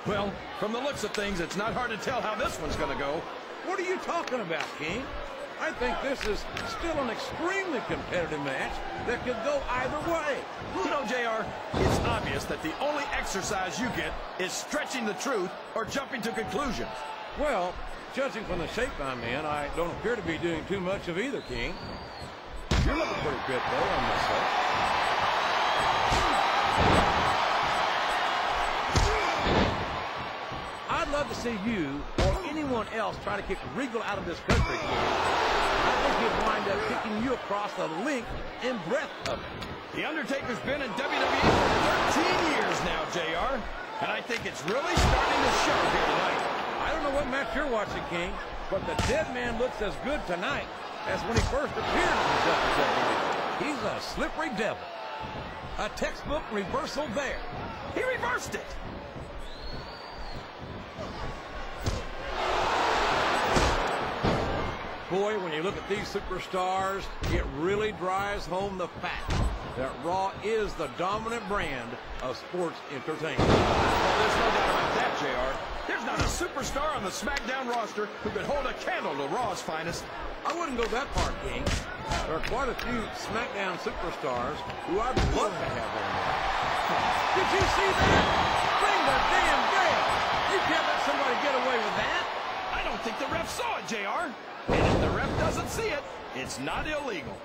Well, from the looks of things, it's not hard to tell how this one's going to go. What are you talking about, King? I think this is still an extremely competitive match that could go either way. You know, JR, it's obvious that the only exercise you get is stretching the truth or jumping to conclusions. Well, judging from the shape I'm in, I don't appear to be doing too much of either, King. You're looking pretty fit, though, I must say. I'd love to see you or anyone else try to kick Regal out of this country, King. I think he'd wind up kicking you across the length and breadth of it. The Undertaker's been in WWE for 13 years now, JR, and I think it's really starting to show here tonight. I don't know what match you're watching, King, but the dead man looks as good tonight as when he first appeared in the WWE. He's a slippery devil. A textbook reversal there. He reversed it. Boy, when you look at these superstars, it really drives home the fact that Raw is the dominant brand of sports entertainment. Well, there's no doubt about that, JR. There's not a superstar on the SmackDown roster who could hold a candle to Raw's finest. I wouldn't go that far, King. There are quite a few SmackDown superstars who I'd love to have on there. Did you see that? Ring the damn bell! You can't let somebody get away with that. I don't think the ref saw it, JR. And if the ref doesn't see it, it's not illegal.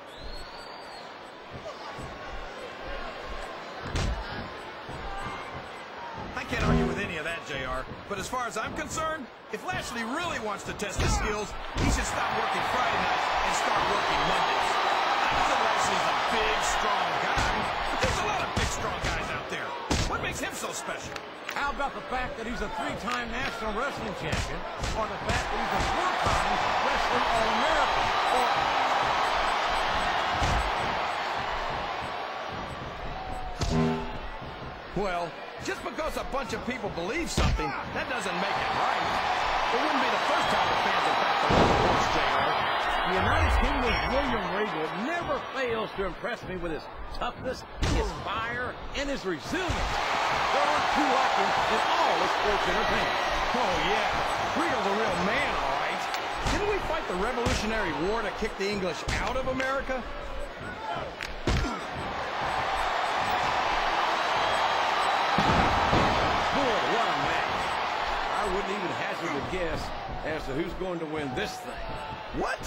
I can't argue with any of that, JR. But as far as I'm concerned, if Lashley really wants to test his skills, he should stop working Friday nights and start working Mondays. I know that Lashley's a big, strong guy, but there's a lot of big, strong guys out there. What makes him so special? How about the fact that he's a 3-time National Wrestling Champion, or the fact that he's a 4-time Wrestling All-American, or... Well, just because a bunch of people believe something, that doesn't make it right. It wouldn't be the first time the fans have backed the horse, JR. The United Kingdom's William Regal never fails to impress me with his toughness, his fire, and his resilience. There aren't two like him in all of sports entertainment. Oh, yeah. Regal's a real man, all right. Didn't we fight the Revolutionary War to kick the English out of America? Boy, what a match. I wouldn't even hazard a guess as to who's going to win this thing. What?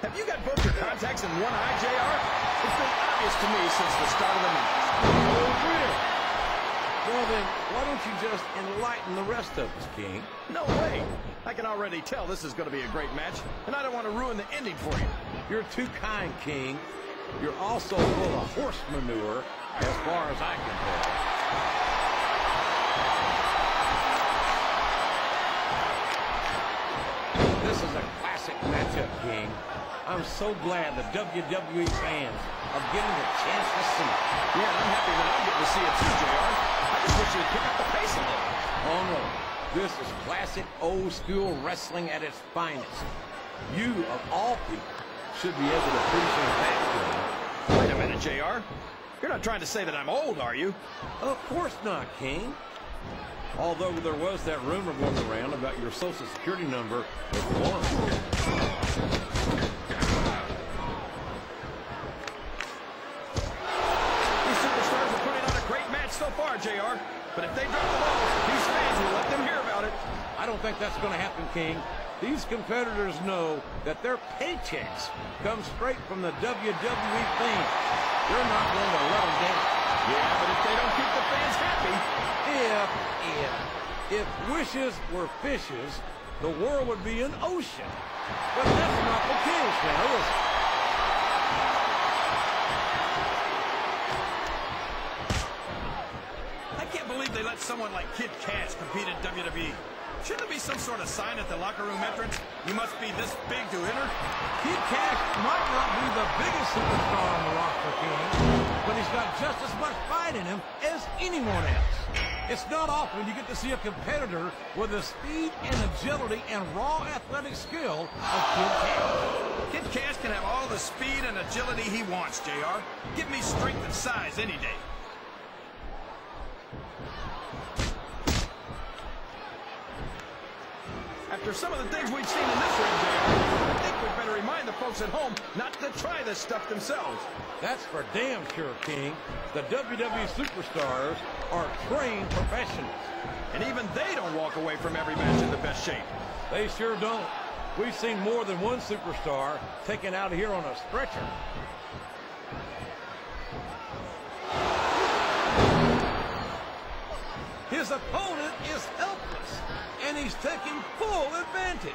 Have you got both your contacts in one eye, JR? It's been obvious to me since the start of the match. Oh, really? Well, then, why don't you just enlighten the rest of us, King? No way. I can already tell this is going to be a great match, and I don't want to ruin the ending for you. You're too kind, King. You're also full of horse manure, as far as I can tell. This is a classic matchup, King. I'm so glad the WWE fans are getting the chance to see it. Yeah, I'm happy that I'm getting to see it too, JR. I just wish you'd pick up the pace a little. Oh, no. This is classic old-school wrestling at its finest. You, of all people, should be able to appreciate that, King. Wait a minute, JR. You're not trying to say that I'm old, are you? Of course not, King. Although there was that rumor going around about your Social Security number was 1. So far, JR. But if they drop the ball, these fans will let them hear about it. I don't think that's going to happen, King. These competitors know that their paychecks come straight from the WWE fans. They're not going to let them down. Yeah, but if they don't keep the fans happy... If wishes were fishes, the world would be an ocean. But that's not the case now, is it? They let someone like Kid Cash compete in WWE. Shouldn't there be some sort of sign at the locker room entrance? You must be this big to enter? Kid Cash might not be the biggest superstar on the roster, King, but he's got just as much fight in him as anyone else. It's not often you get to see a competitor with the speed and agility and raw athletic skill of Kid Cash. Kid Cash can have all the speed and agility he wants, JR. Give me strength and size any day. after some of the things we've seen in this ring, JR, I think we'd better remind the folks at home not to try this stuff themselves. That's for damn sure, King. The WWE superstars are trained professionals. And even they don't walk away from every match in the best shape. They sure don't. We've seen more than one superstar taken out of here on a stretcher. His opponent is helpless, and he's taking full advantage.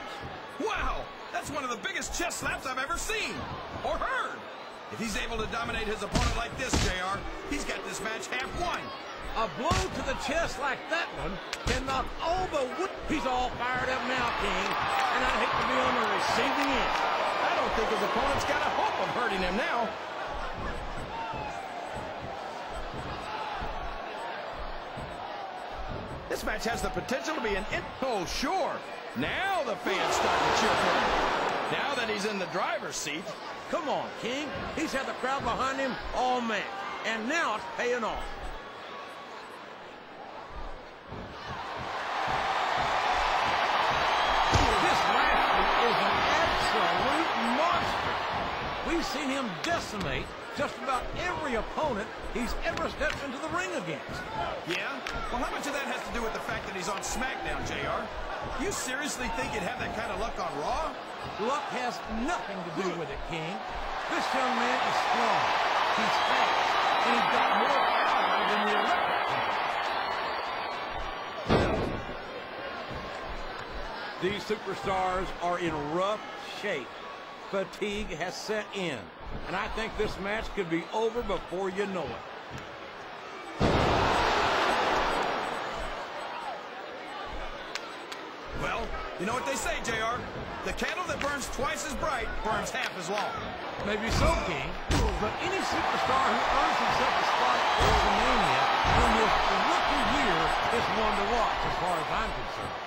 Wow! That's one of the biggest chest slaps I've ever seen or heard. If he's able to dominate his opponent like this, JR, he's got this match half won. A blow to the chest like that one can knock all the wood. He's all fired up now, King, and I'd hate to be on the receiving end. I don't think his opponent's got a hope of hurting him now. This match has the potential to be an oh, sure. Now the fans start to cheer for him. Now that he's in the driver's seat. Come on, King. He's had the crowd behind him all match, and now it's paying off. This Lashley is an absolute monster. We've seen him decimate just about every opponent he's ever stepped into the ring against. Yeah? Well, how much of that has to do with the fact that he's on SmackDown, JR? You seriously think he'd have that kind of luck on Raw? Luck has nothing to do with it, King. This young man is strong. He's fast. And he's got more power than the electric. These superstars are in rough shape. Fatigue has set in. And I think this match could be over before you know it. Well, you know what they say, JR? The candle that burns twice as bright burns half as long. Maybe so, King. But any superstar who earns himself a spot at WrestleMania in his rookie year is one to watch, as far as I'm concerned.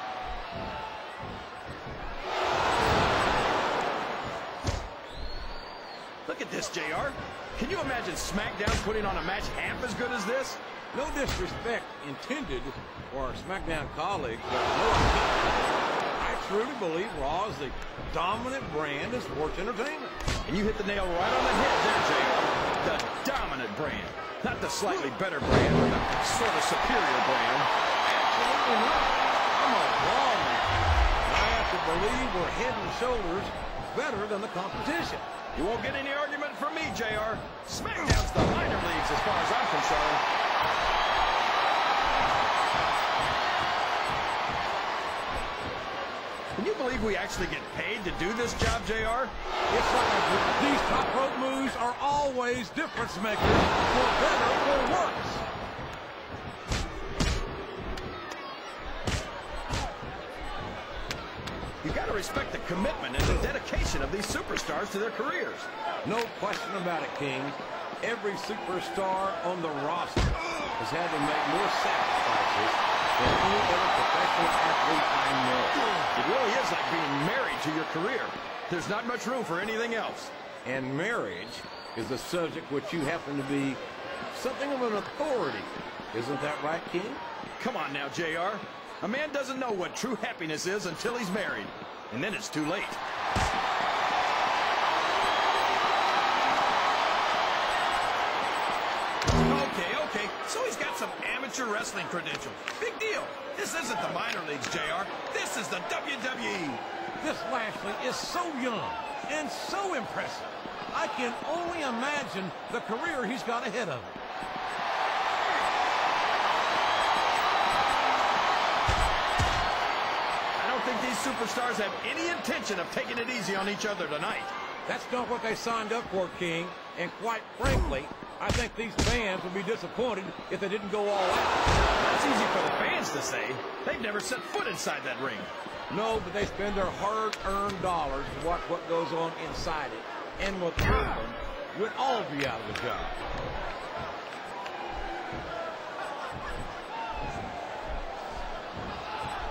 Look at this, JR. Can you imagine SmackDown putting on a match half as good as this? No disrespect intended for our SmackDown colleagues, but no, I truly believe Raw is the dominant brand of sports entertainment. And you hit the nail right on the head there, JR. The dominant brand. Not the slightly better brand, or the sort of superior brand. Absolutely not. I'm a Raw man. I have to believe we're head and shoulders better than the competition. You won't get any argument from me, JR. SmackDown's the minor leagues as far as I'm concerned. Can you believe we actually get paid to do this job, JR? It's like these top rope moves are always difference makers, for better or worse. You got to respect the commitment and the dedication of these superstars to their careers. No question about it, King. Every superstar on the roster has had to make more sacrifices than any other professional athlete I know. It really is like being married to your career. There's not much room for anything else. And marriage is a subject which you happen to be something of an authority. Isn't that right, King? Come on now, JR. A man doesn't know what true happiness is until he's married. And then it's too late. Okay. So he's got some amateur wrestling credentials. Big deal. This isn't the minor leagues, JR. This is the WWE. This Lashley is so young and so impressive. I can only imagine the career he's got ahead of him. These superstars have any intention of taking it easy on each other tonight. That's not what they signed up for, King. And quite frankly, I think these fans would be disappointed if they didn't go all out. That's easy for the fans to say. They've never set foot inside that ring. No, but they spend their hard-earned dollars to watch what goes on inside it. And without them, we'd all be out of a job.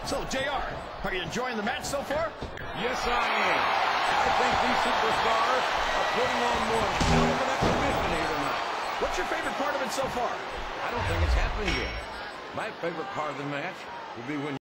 So, JR, are you enjoying the match so far? Yes, I am. I think these superstars are putting on one hell of an exhibition here tonight. What's your favorite part of it so far? I don't think it's happening yet. My favorite part of the match will be when